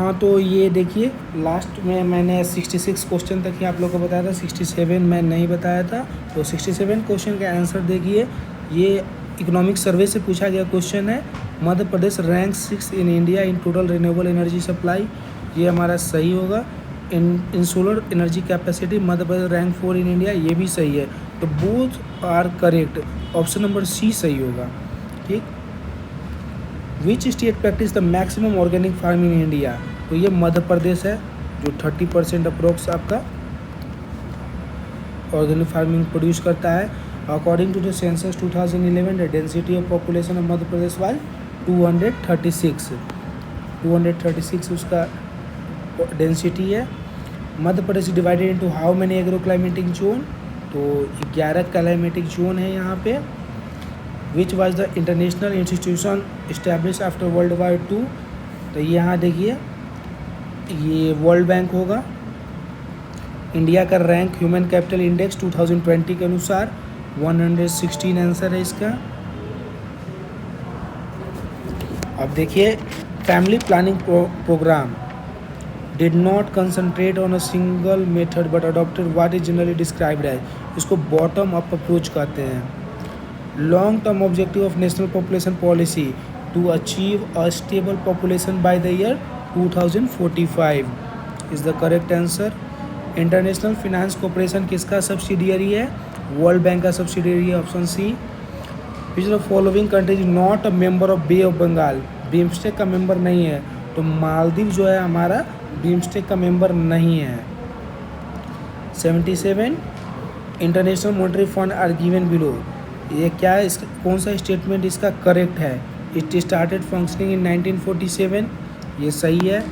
हाँ, तो ये देखिए लास्ट में मैंने 66 क्वेश्चन तक ही आप लोग को बताया था, 67 मैं नहीं बताया था। तो 67 क्वेश्चन का आंसर देखिए, ये इकोनॉमिक सर्वे से पूछा गया क्वेश्चन है। Madhya Pradesh rank 6 in India in total renewable energy supply, ये हमारा सही होगा। In solar energy capacity Madhya Pradesh rank 4 in India, ये भी सही है। तो both are correct, option number C सही होगा। ठीक। Which state practice the maximum organic farming in India, तो ये मध्य प्रदेश है जो 30% अप्रोक्स आपका ऑर्गेनिक फार्मिंग प्रोड्यूस करता है। According to the census 2011 the density of population of Madhya Pradesh was 236 उसका डेंसिटी है। Madhya Pradesh divided into how many agro climatic zone, तो 11 क्लाइमेटिक जोन है यहाँ पे। Which was the international institution establish after world war II, तो यहाँ देखिए ये वर्ल्ड बैंक होगा। इंडिया का रैंक ह्यूमन कैपिटल इंडेक्स 2020 के अनुसार 116 आंसर है इसका। अब देखिए family planning program did not concentrate on a single method but adopted what is generally described as, इसको बॉटम अप अप्रोच कहते हैं। Long term objective of national population policy to achieve a stable population by the year 2045 is the correct answer. International finance corporation किसका subsidiary है, World Bank का subsidiary है, option C. Which of following country is not a member of Bay of Bengal, BIMSTEC का member नहीं है, तो मालदीव जो है हमारा बीमस्टेक का मेंबर नहीं है। 77 International Monetary Fund are given below, ये क्या है, इस कौन सा स्टेटमेंट इसका करेक्ट है। इट स्टार्टेड फंक्शनिंग इन 1947, ये सही है।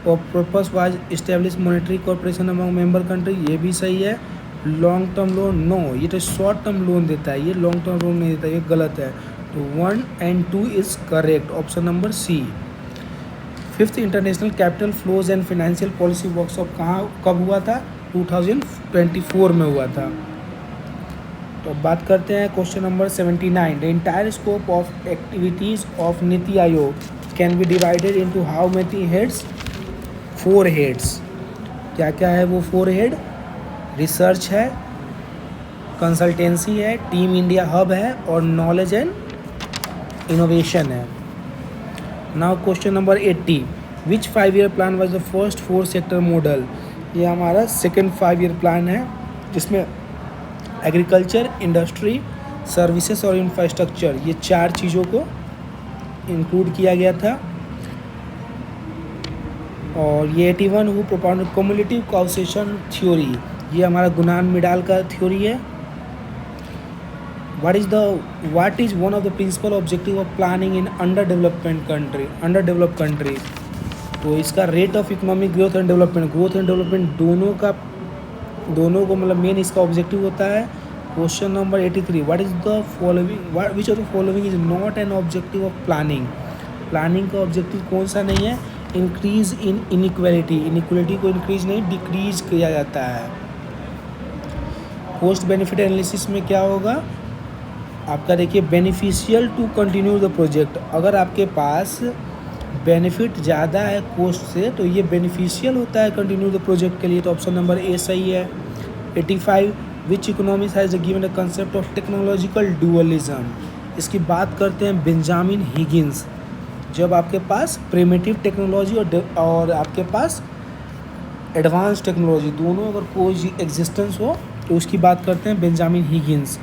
और purpose was establish monetary corporation among member country, ये भी सही है। लॉन्ग टर्म लोन नो, ये तो शॉर्ट टर्म लोन देता है, ये लॉन्ग टर्म लोन नहीं देता, ये गलत है। तो 1 and 2 is correct, option number C. 5th international capital flows and financial policy workshop कब हुआ था, 2024 में हुआ था। तो अब बात करते हैं question number 79। The entire scope of activities of NITI Aayog can be divided into how many heads, 4 heads. क्या क्या है वो 4 हेड, रिसर्च है, कंसल्टेंसी है, टीम इंडिया हब है और नॉलेज एंड इनोवेशन है। Now question number 80। Which 5-year plan was the first 4 sector model, ये हमारा सेकेंड 5-year प्लान है जिसमें एग्रीकल्चर, इंडस्ट्री, सर्विसेज और इंफ्रास्ट्रक्चर, ये 4 चीज़ों को इंक्लूड किया गया था। और ये 81 who propound cumulative causation theory, ये हमारा गुनान मिडाल का थ्योरी है। What is one of the principal objective of planning in under developed country, तो इसका rate of economic growth and development दोनों को मतलब मेन इसका ऑब्जेक्टिव होता है। Question number 83। What is the following, which of the following is not an objective of planning, planning का objective कौन सा नहीं है, इंक्रीज इन इनिक्वालिटी को इंक्रीज नहीं डिक्रीज किया जाता है। पोस्ट बेनिफिट एनालिसिस में क्या होगा आपका, देखिए beneficial to continue the project, अगर आपके पास बेनिफिट ज़्यादा है कोस्ट से तो ये बेनिफिशियल होता है कंटिन्यू द प्रोजेक्ट के लिए, तो ऑप्शन नंबर ए सही है। 85 which economist has given a concept of technological dualism, इसकी बात करते हैं बेंजामिन हिगिंस। जब आपके पास प्रिमिटिव टेक्नोलॉजी और आपके पास एडवांस टेक्नोलॉजी दोनों अगर कोई एग्जिस्टेंस हो तो उसकी बात करते हैं Benjamin Higgins.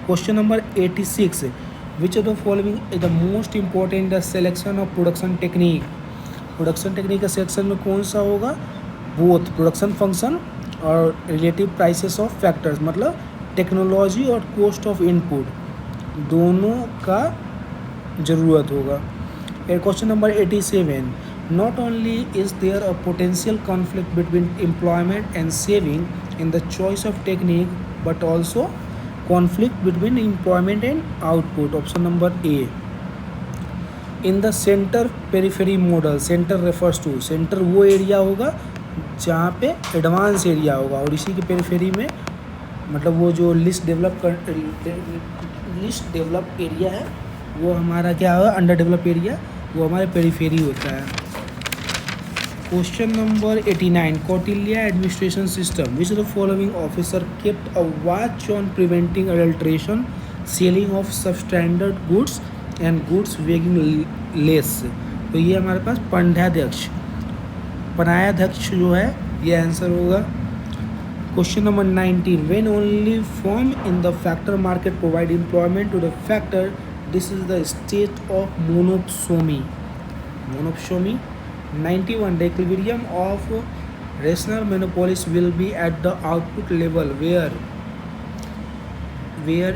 Question number 86। Which of the following is the most important the selection of production technique, production technique का सेक्शन में कौन सा होगा, बोथ प्रोडक्शन फंक्शन और रिलेटिव प्राइसेस ऑफ फैक्टर्स, मतलब टेक्नोलॉजी और कॉस्ट ऑफ इनपुट दोनों का ज़रूरत होगा। Question number 87। Not only is there a potential conflict between employment and saving in the choice of technique but also conflict between employment and output, option number A. In the center periphery model, center refers to, center वो area होगा जहाँ पे advance area होगा और इसी के periphery में मतलब वो जो लिस्ट डेवलप एरिया है वो हमारा क्या होगा, अंडर डेवलप एरिया वो हमारे पेरिफेरी होता है। Question number 89, Kautilya administration system, which the following officer kept a watch on preventing adulteration, selling of substandard goods and goods weighing less. तो ये हमारे पास पंडाध्यक्ष, पनायाध्यक्ष जो है ये आंसर होगा। Question number 19, when only firm in the factor market provide employment to the factor, this is the state of monopsony. 91, the equilibrium of rational monopolies will be at the output level where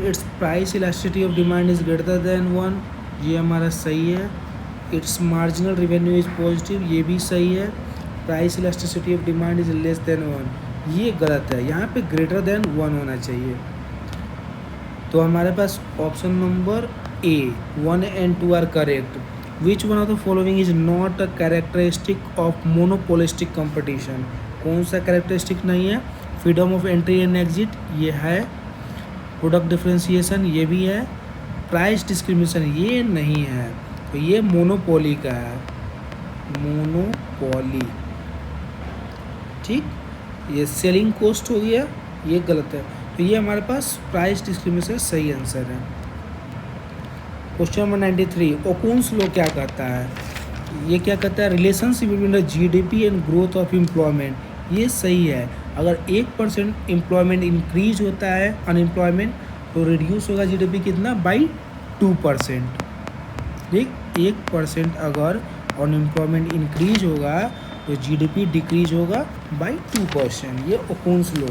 its price elasticity of demand is greater than 1, ये हमारा सही है। its marginal revenue is positive, ये भी सही है। price elasticity of demand is less than 1, ये गलत है, यहाँ पे greater than 1 होना चाहिए। तो हमारे पास option number A 1 and 2 are correct. Which one of the following is not a characteristic of monopolistic competition, कौन सा कैरेक्टरिस्टिक नहीं है? Freedom of entry and exit ये है, प्रोडक्ट डिफरेंशिएशन ये भी है, प्राइस डिस्क्रिमिनेशन ये नहीं है। तो ये मोनोपोली का है, मोनोपोली। ठीक, ये सेलिंग कॉस्ट हो गया, ये गलत है। तो ये हमारे पास प्राइस डिस्क्रिमिनेशन सही आंसर है। क्वेश्चन नंबर 93, ओकुन्स लॉ क्या कहता है? ये क्या कहता है? Relationship between the GDP and growth of employment, ये सही है। अगर 1% एम्प्लॉयमेंट इंक्रीज होता है, अनएम्प्लॉयमेंट, तो रिड्यूस होगा जीडीपी कितना? बाई 2%। ठीक, 1% अगर अनएम्प्लॉयमेंट इंक्रीज होगा तो जीडीपी डिक्रीज होगा बाई 2%, ये ओकुन्स लॉ।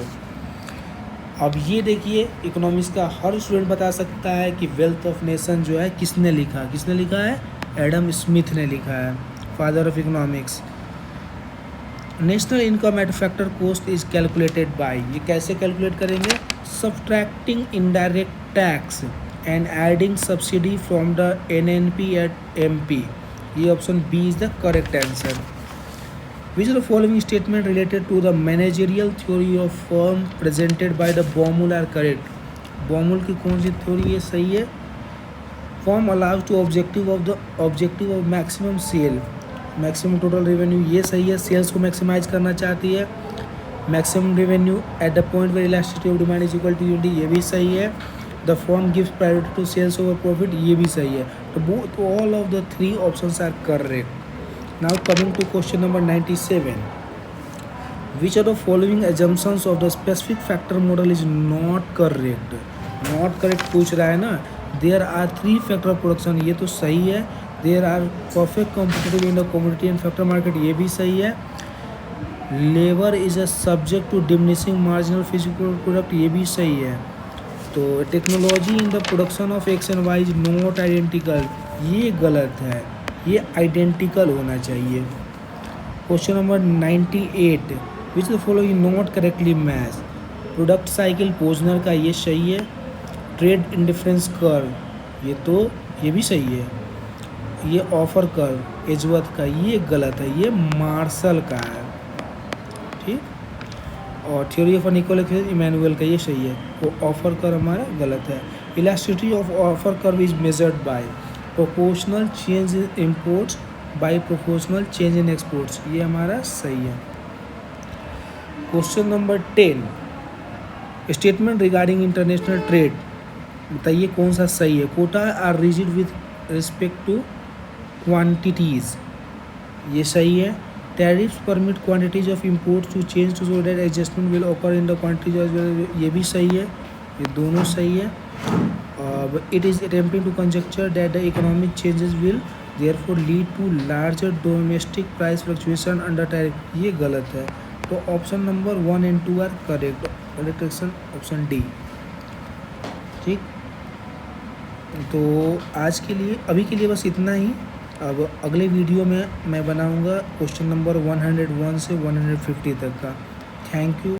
अब ये देखिए, इकोनॉमिक्स का हर स्टूडेंट बता सकता है कि वेल्थ ऑफ नेशन जो है किसने लिखा है? एडम स्मिथ ने लिखा है, father of economics. National income at factor cost is calculated by, ये कैसे कैलकुलेट करेंगे? Subtracting indirect tax and adding subsidy from the NNP at MP. ये option B is the correct answer. Which of the following statement related to the managerial theory of firm presented by the Baumol are correct? Baumol की कौन सी theory है सही है? Firm allows to objective of maximum sale, maximum total revenue, ये सही है। Sales को maximise करना चाहती है। Maximum revenue at the point where elasticity of demand is equal to unity, ये भी सही है। The firm gives priority to sales over profit, ये भी सही है। तो both all of the three options are correct. Now coming to question number 97, which of the following assumptions of the specific factor model is not correct? Not correct पूछ रहा है ना। There are 3 factor of production, ये तो सही है। There are perfect competitive in the commodity and factor market, ये भी सही है। Labor is a subject to diminishing marginal physical product, ये भी सही है। तो technology in the production of X and Y is not identical, ये गलत है, ये आइडेंटिकल होना चाहिए। Question number 98, which the following not correctly match? Product cycle Posner का ये सही है। ट्रेड इंडिफरेंस कर्व ये भी सही है। ये ऑफर कर्व एजवर्थ का ये गलत है, ये मार्शल का है। ठीक, और theory of unequal exchange Emmanuel का ये सही है। वो ऑफर कर्व हमारा गलत है। Elasticity of offer curve is measured by proportional change in imports by proportional change in exports, ये हमारा सही है। Question number 10, statement regarding international trade, बताइए कौन सा सही है? Quota are rigid with respect to quantities, ये सही है। Tariffs permit quantities of imports to change to so that adjustment will occur in the quantities, ये भी सही है। ये दोनों सही है। It is attempting to conjecture that the economic changes will therefore lead to larger domestic price fluctuation under tariff, ये गलत है। तो option number 1 and 2 are correct, correct option D. ठीक, तो आज के लिए अभी के लिए बस इतना ही। अब अगले वीडियो में मैं बनाऊंगा क्वेश्चन नंबर 101 से 150 तक का। Thank you.